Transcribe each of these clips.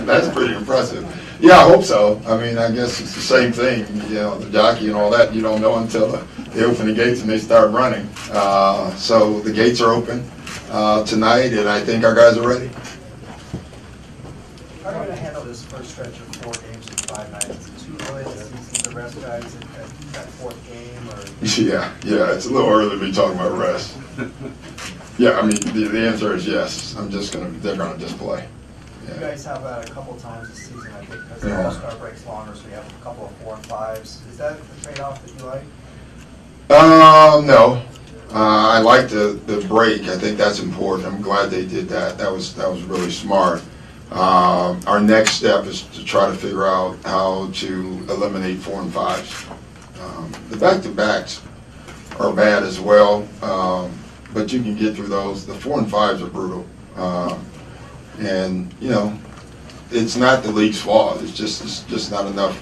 That's pretty impressive. Yeah, I hope so. I mean, I guess it's the same thing. You know, the jockey and all that, you don't know until they open the gates and they start running. So the gates are open tonight, and I think our guys are ready. How are you going to handle this first stretch of 4 games in 5 nights? Is it too early to see the rest guys at that 4th game? Or? Yeah, it's a little early to be talking about rest. Yeah, I mean, the answer is yes. They're gonna just play. Yeah. You guys have a couple times this season, I think, because the All-Star breaks longer, so you have a couple of 4 and 5s. Is that the trade-off that you like? No. I like the break. I think that's important. I'm glad they did that. That was really smart. Our next step is to try to figure out how to eliminate 4 and 5s. The back-to-backs are bad as well, but you can get through those. The 4 and 5s are brutal. And, you know, it's not the league's fault. It's just not enough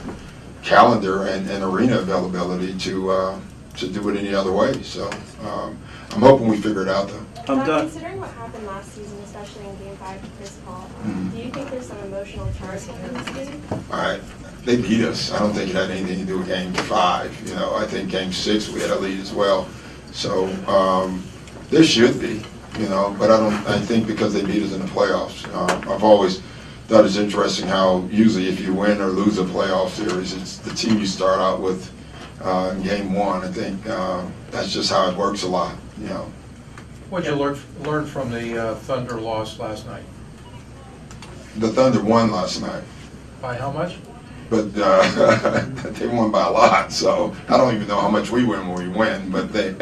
calendar and arena availability to do it any other way. So I'm hoping we figure it out, though. Considering what happened last season, especially in Game 5 with Chris Paul, do you think there's some emotional charge in this game? All right. They beat us. I don't think it had anything to do with Game 5. You know, I think Game 6 we had a lead as well. So there should be, you know, but I think because they beat us in the playoffs. I've always thought it's interesting how usually if you win or lose a playoff series, it's the team you start out with in Game 1. I think that's just how it works a lot, you know. What did you learn from the Thunder loss last night? The Thunder won last night. By how much? But they won by a lot, so I don't even know how much we win when we win. But they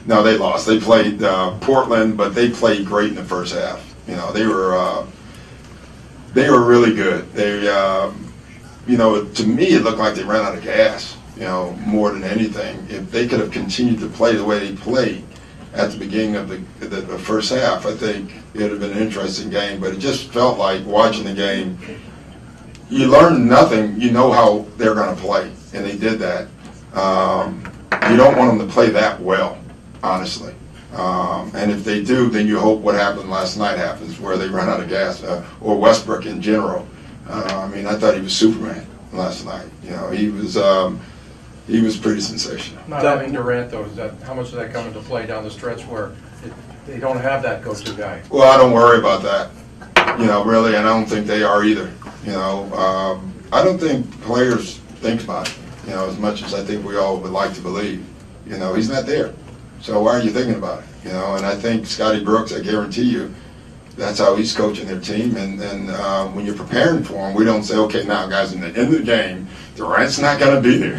lost. They played Portland, but they played great in the first half. You know, they were really good. They, you know, to me it looked like they ran out of gas. You know, more than anything, if they could have continued to play the way they played at the beginning of the first half, I think it would have been an interesting game. But it just felt like watching the game. You learn nothing. You know how they're going to play, and they did that. You don't want them to play that well, honestly. And if they do, then you hope what happened last night happens, where they run out of gas, or Westbrook in general. I mean, I thought he was Superman last night. You know, he was pretty sensational. Not having Durant, though, how much does that come into play down the stretch where they don't have that go-to guy? Well, I don't worry about that. You know, really, and I don't think they are either. You know, I don't think players think about it, you know, as much as I think we all would like to believe. You know, he's not there. So why are you thinking about it? You know, and I think Scotty Brooks, I guarantee you, that's how he's coaching their team. And when you're preparing for him, we don't say, okay, now, guys, in the end of the game, Durant's not going to be there.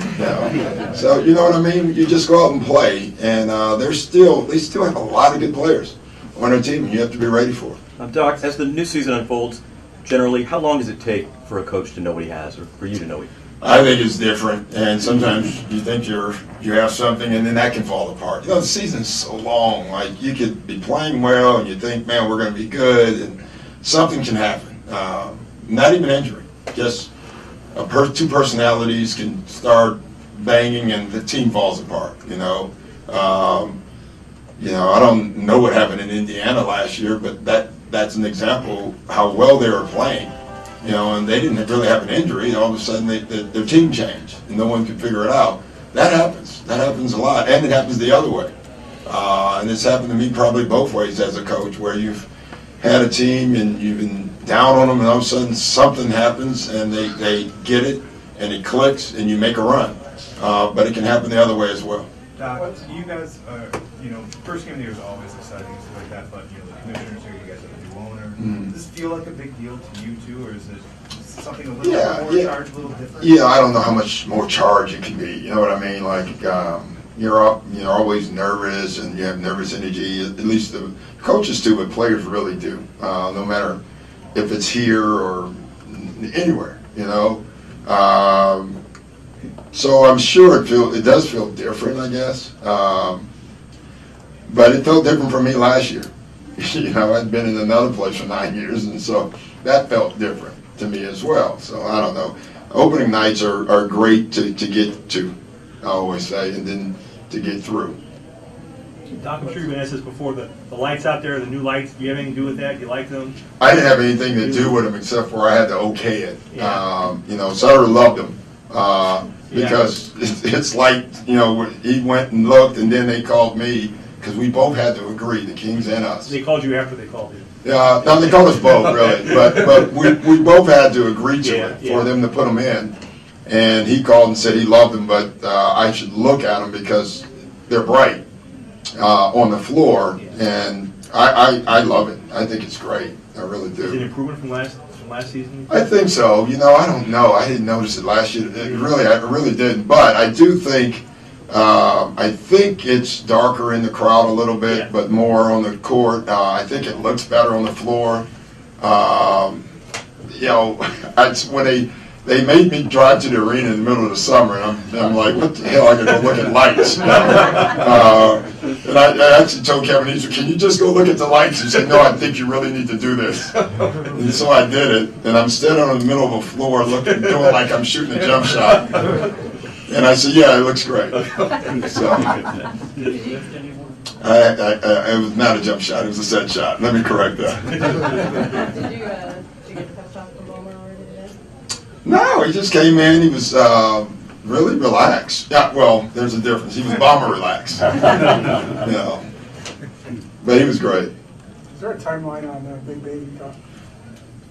You know? So, you know what I mean? You just go out and play. And they still have a lot of good players on their team, and you have to be ready for it. Doc, as the new season unfolds, generally, how long does it take for a coach to know what he has, or for you to know what he has? I think it's different, and sometimes you think you have something, and then that can fall apart. You know, the season's so long. Like, you could be playing well, and you think, man, we're going to be good, and something can happen. Not even injury, just two personalities can start banging, and the team falls apart. You know, I don't know what happened in Indiana last year, but that's an example how well they were playing. You know, and they didn't really have an injury. All of a sudden, their team changed, and no one could figure it out. That happens. That happens a lot, and it happens the other way. And it's happened to me probably both ways as a coach, where you've had a team and you've been down on them, and all of a sudden something happens, and they get it, and it clicks, and you make a run. But it can happen the other way as well. Doc, you guys, you know, first game of the year is always exciting and stuff like that, but, you know, the commissioners here, you guys have a new owner. Does this feel like a big deal to you, too, or is it something a little more charged, a little different? Yeah, I don't know how much more charge it can be. You know what I mean? Like, you're always nervous, and you have nervous energy. At least the coaches do, but players really do. No matter if it's here or anywhere, you know. So I'm sure it does feel different, I guess. But it felt different for me last year. You know, I'd been in another place for 9 years, and so that felt different to me as well. So I don't know. Opening nights are great to get to, I always say, and then to get through. Doc, I'm sure you've been asked this before, the lights out there, the new lights, do you have anything to do with that? Do you like them? I didn't have anything to do with them except for I had to okay it. Yeah. You know, Sutter loved them because it's like, you know, he went and looked and then they called me because we both had to agree, the Kings and us. They called you after they called you. Yeah, no, they called us both, really. But we both had to agree to it for them to put them in. And he called and said he loved them, but I should look at them because they're bright on the floor. And I love it. I think it's great. I really do. Is it an improvement from last season? I think so. You know, I don't know. I didn't notice it last year. I really didn't. But I do think, I think it's darker in the crowd a little bit, but more on the court. I think it looks better on the floor. You know, when they made me drive to the arena in the middle of the summer, and I'm like, what the hell? I gotta go look at lights. And I actually told Kevin Easter, can you just go look at the lights? He said, no, I think you really need to do this. And so I did it, and I'm standing in the middle of a floor looking, doing like I'm shooting a jump shot. And I said, yeah, it looks great. So, it was not a jump shot, it was a set shot. Let me correct that. Did you get the pep talk from Bowman already today? No, he just came in, he was really relaxed. Yeah, well, there's a difference. He was bomber relaxed. You know. But he was great. Is there a timeline on Big Baby Talk?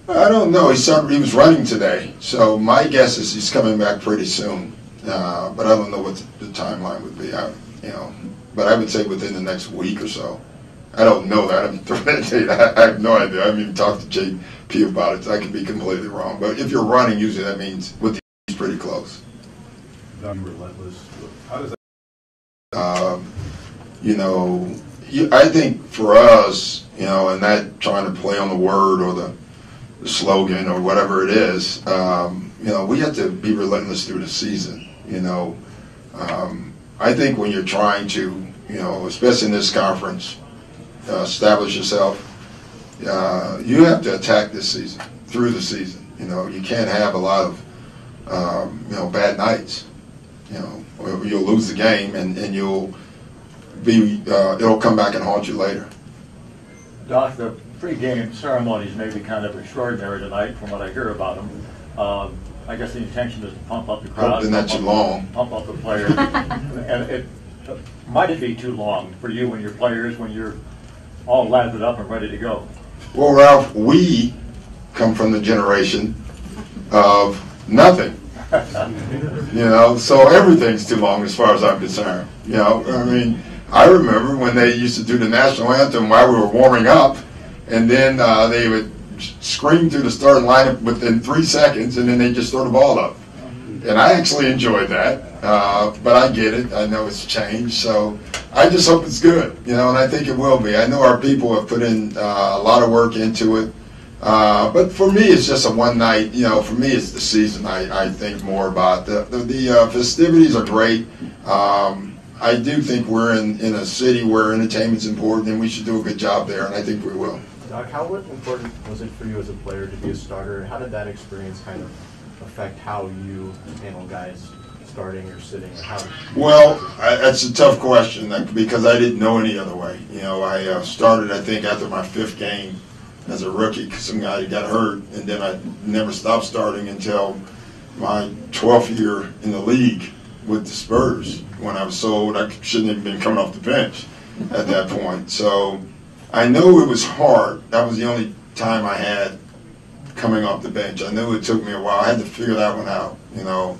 I don't know. He was running today, so my guess is he's coming back pretty soon. But I don't know what the timeline would be. You know, but I would say within the next week or so. I don't know that. I have no idea. I haven't even talked to JP about it. I could be completely wrong. But if you're running, usually that means he's pretty close. Done relentless. How does that? You know, I think for us, you know, and that trying to play on the word or the slogan or whatever it is, you know, we have to be relentless through the season. You know, I think when you're trying to, you know, especially in this conference, establish yourself, you have to attack this season, through the season. You know, you can't have a lot of, you know, bad nights. You know, or you'll lose the game and you'll be, it'll come back and haunt you later. Doc, the pregame ceremonies may be kind of extraordinary tonight from what I hear about them. I guess the intention is to pump up the crowd. Hoping that you're long. Pump up the players. And might it be too long for you and your players when you're all lathered up and ready to go? Well, Ralph, we come from the generation of nothing. You know, so everything's too long as far as I'm concerned. You know, I mean, I remember when they used to do the national anthem while we were warming up, and then they would scream through the starting lineup within 3 seconds, and then they just throw the ball up. And I actually enjoyed that, but I get it. I know it's changed, so I just hope it's good, you know, and I think it will be. I know our people have put in a lot of work into it, but for me, it's just a one night. You know, for me, it's the season. I think more about the festivities are great. I do think we're in a city where entertainment's important, and we should do a good job there, and I think we will. Doc, how important was it for you as a player to be a starter? How did that experience kind of affect how you handle guys starting or sitting? Or how? Well, that's a tough question because I didn't know any other way. You know, I started, I think, after my 5th game as a rookie because some guy got hurt, and then I never stopped starting until my 12th year in the league with the Spurs when I was so old I shouldn't have been coming off the bench at that point. So I know it was hard. That was the only time I had coming off the bench. I knew it took me a while. I had to figure that one out. You know,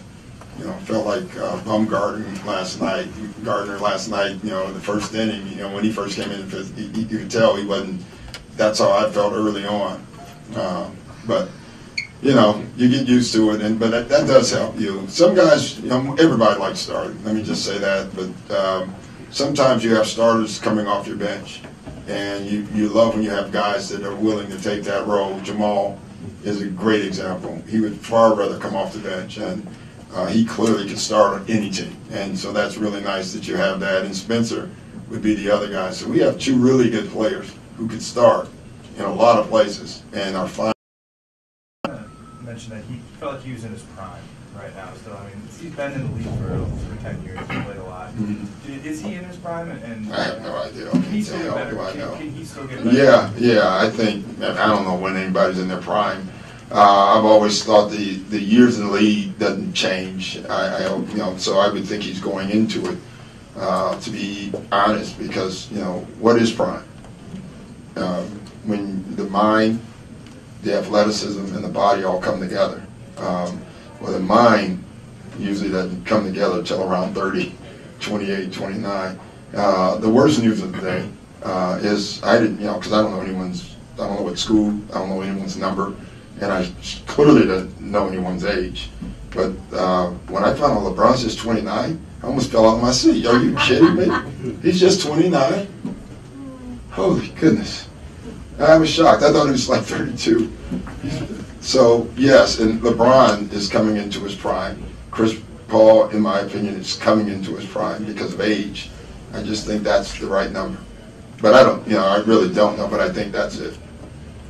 felt like Baumgartner last night. You know, in the first inning. You know, when he first came in, you could tell he wasn't. That's how I felt early on. But you know, you get used to it, but that does help you. Some guys, you know, everybody likes starting. Let me just say that. But sometimes you have starters coming off your bench, and you love when you have guys that are willing to take that role. Jamal is a great example. He would far rather come off the bench, and he clearly can start on any team. And so that's really nice that you have that. And Spencer would be the other guy. So we have 2 really good players who could start in a lot of places and are fine. mentioned that he felt like he was in his prime right now. So, I mean, he's been in the league for 10 years. He's played a lot. Is he in his prime? And I have no idea. Can he still get better? Do I know? Can he still get better? Yeah. I think, I don't know when anybody's in their prime. I've always thought the years in the league doesn't change. So I would think he's going into it, to be honest, because, what is prime? When the mind, the athleticism, and the body all come together. Well, the mind usually doesn't come together until around 30, 28, 29. The worst news of the day is I didn't, because I don't know what school, I don't know anyone's number, and I clearly didn't know anyone's age. But when I found out LeBron's just 29, I almost fell out of my seat. Are you kidding me? He's just 29? Holy goodness. I was shocked. I thought he was like 32. So, yes, and LeBron is coming into his prime. Chris Paul, in my opinion, is coming into his prime because of age. I just think that's the right number. But I really don't know, but I think that's it.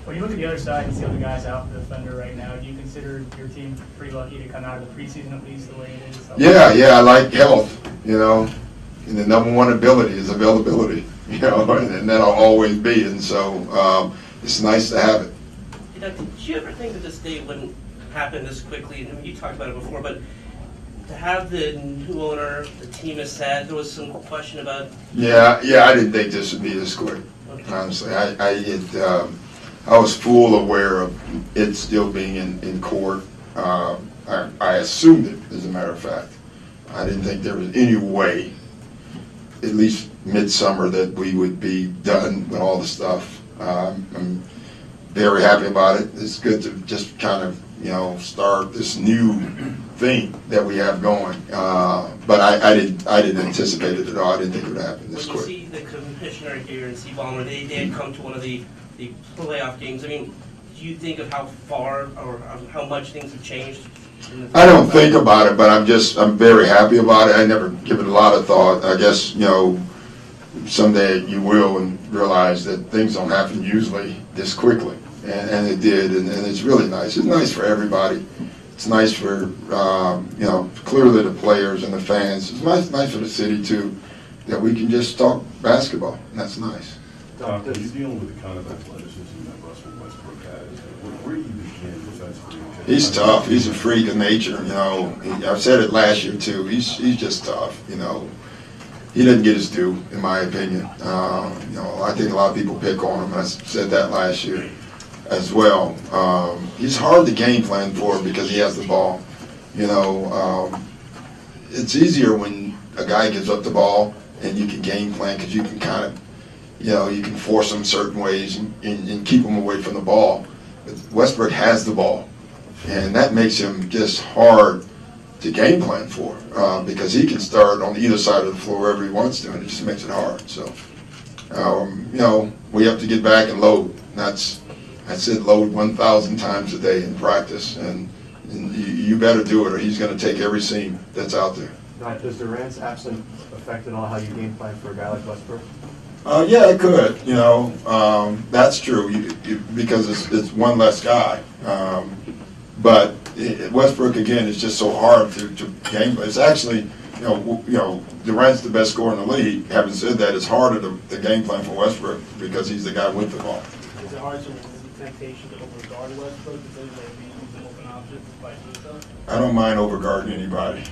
When you look at the other side and see all the guys out for the Thunder right now, do you consider your team pretty lucky to come out of the preseason at least the way it is? Yeah, I like health, and the number one ability is availability, and that'll always be, and so it's nice to have it. Did you ever think that this day wouldn't happen this quickly? I mean, you talked about it before, but to have the new owner, the team is set, there was some question about... Yeah, I didn't think this would be this quick, honestly. I was full aware of it still being in court. I assumed it, as a matter of fact. I didn't think there was any way, at least midsummer, that we would be done with all the stuff. I'm very happy about it. It's good to just kind of, start this new thing that we have going. But I didn't anticipate it at all. I didn't think it would happen this quick. When you see the commissioner here in Seabaum, they had come to one of the playoff games. I mean, do you think of how far or how much things have changed? I don't think about it, but I'm very happy about it. I never give it a lot of thought. I guess, someday you will and realize that things don't happen usually this quickly. And it did, and it's really nice. It's nice for everybody. It's nice for, clearly the players and the fans. It's nice for the city, too, that we can just talk basketball, and that's nice. Doc, are you dealing with the kind of athleticism that Russell Westbrook has? Where do you begin defensively? He's tough. He's a freak of nature, I've said it last year, too. He's just tough, He doesn't get his due, in my opinion. I think a lot of people pick on him. I said that last year as well. He's hard to game plan for because he has the ball. It's easier when a guy gives up the ball and you can game plan because you can kind of, you can force him certain ways and keep him away from the ball. But Westbrook has the ball, and that makes him just hard to game plan for because he can start on either side of the floor wherever he wants to, and it just makes it hard. So, we have to get back and load. I said load 1,000 times a day in practice, and you better do it or he's going to take every seam that's out there. Does Durant's absence affect at all how you game plan for a guy like Westbrook? Yeah, it could. That's true because it's one less guy. But Westbrook again is just so hard to game plan. It's actually Durant's the best scorer in the league. Having said that, it's harder to game plan for Westbrook because he's the guy with the ball. Is it hard to resist the temptation to overguard Westbrook because they may use an open option by doing so? I don't mind overguarding anybody.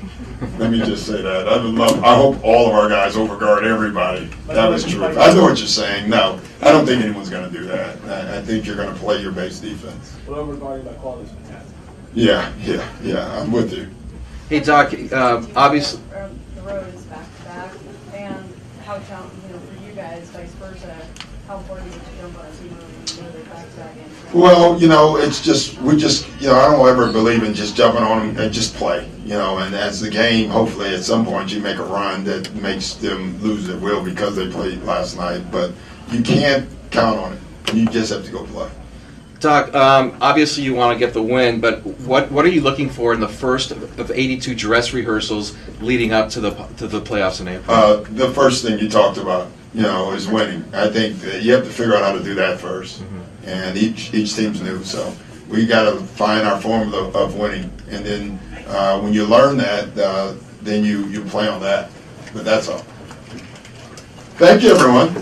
Let me just say that. I hope all of our guys overguard everybody. That was true. I know what you're saying. No, I don't think anyone's going to do that. I think you're going to play your base defense. But overguarding by quality is fantastic. Yeah. I'm with you. Hey, Doc. Obviously, the road is back to back, and how challenging, for you guys, vice versa. How important is it to jump on a team when they're back to back games? Well, I don't ever believe in just jumping on them and just play, and as the game, hopefully at some point you make a run that makes them lose their will because they played last night, but you can't count on it. You just have to go play. Doc, obviously you want to get the win, but what are you looking for in the first of 82 dress rehearsals leading up to the playoffs in April? The first thing you talked about, is winning. I think that you have to figure out how to do that first, and each team's new. So we got to find our formula of winning. And then when you learn that, then you play on that. But that's all. Thank you, everyone.